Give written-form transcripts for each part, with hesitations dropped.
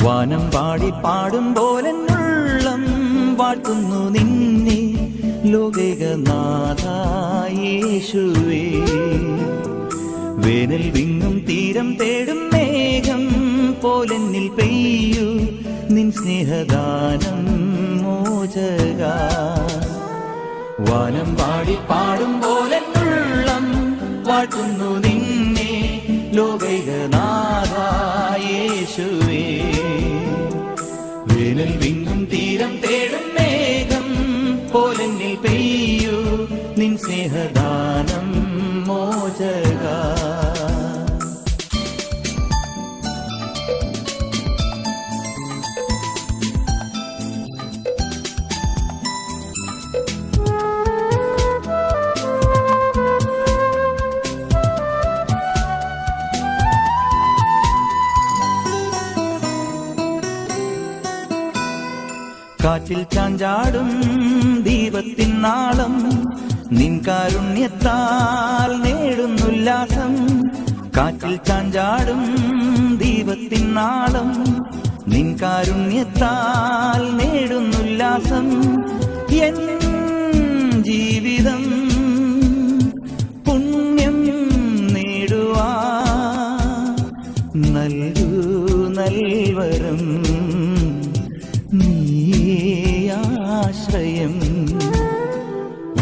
വാനം പാടി പാടും പോലെന്നുള്ളം വാഴ്ത്തുന്നു നിന്നെ ലോകൈകനാഥായേശുവേ. വേനൽ വിങ്ങും തീരം തേടും മേഘം പോലെന്നിൽ പെയ്യൂ നിൻ സ്നേഹദാനം മോചക. വാനം പാടി പാടും പോലെന്നുള്ളം വാഴ്ത്തുന്നു നിന്നെ ലോകൈകനാഥായേശുവേ. വേനൽ വിങ്ങും തീരം തേടും മേഘം പോലെന്നിൽ പെയ്യൂ നിൻ സ്നേഹദാനം മോചക. കാറ്റിൽ ചാഞ്ചാടും ദീപത്തിൻ നാളം നിൻ കാരുണ്യത്താൽ നേടുന്നുല്ലാസം. കാറ്റിൽ ചാഞ്ചാടും ദീപത്തിൻ നാളം നിൻ കാരുണ്യത്താൽ നേടുന്നുല്ലാസം. എൻ ജീവിതം പുണ്യം നേടുവാ നൽകൂ നൽവരം നീയാശ്രയം.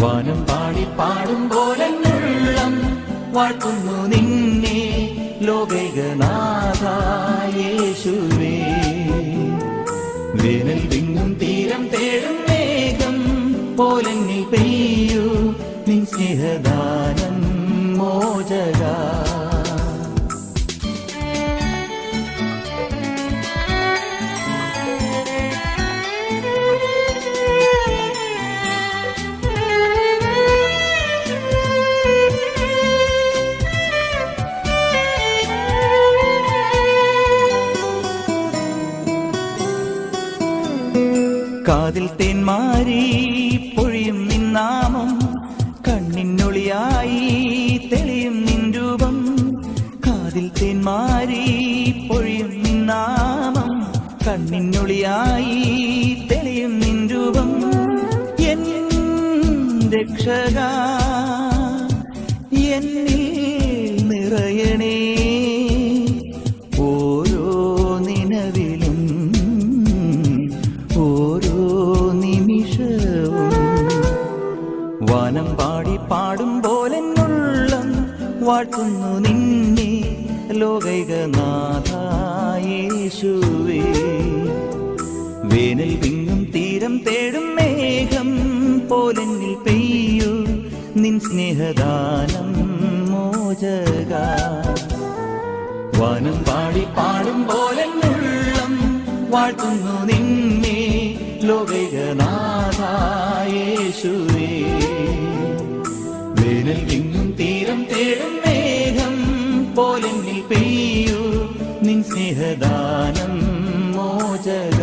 വാനം പാടി പാടും പോലെന്നുള്ളം വാഴ്ത്തുന്നു നിന്നെ ലോകൈകനാഥായേശുവേ. വേനൽ വിങ്ങും തീരം തേടും മേഘം പോലെന്നിൽ പെയ്യൂ നിൻ സ്നേഹദാനം മോചക. കാതിൽ തേന്മാരി പൊഴിയും നിന്നാമം കണ്ണിനൊളിയായി തെളിയും നിൻ രൂപം. കാതിൽ തേന്മാരി പൊഴിയും നിന്നാമം കണ്ണിനൊളിയായി തെളിയും നിൻ രൂപം. എൻ രക്ഷക എന്നിൽ നിറയണേ ഓരോ നിലവിലും ഓരോ നിമിഷവും. വാനം പാടി പാടും പോലെന്നുള്ളം വാഴ്ത്തുന്നു നിന്നെ ലോകൈകനാഥായേശുവേ. വേനൽ വിങ്ങും തീരം തേടും മേഘം പോലെന്നിൽ പെയ്യൂ നിൻ സ്നേഹദാനം മോചക. വാനം പാടി പാടും പോലെന്നുള്ളം വാഴ്ത്തുന്നു നിന്നെ ലോകൈകനാഥായേശുവേ. വേനൽ വിങ്ങും തീരം തേടും മേഘം പോലെന്നിൽ പെയ്യൂ നിൻ സ്നേഹദാനം മോചക.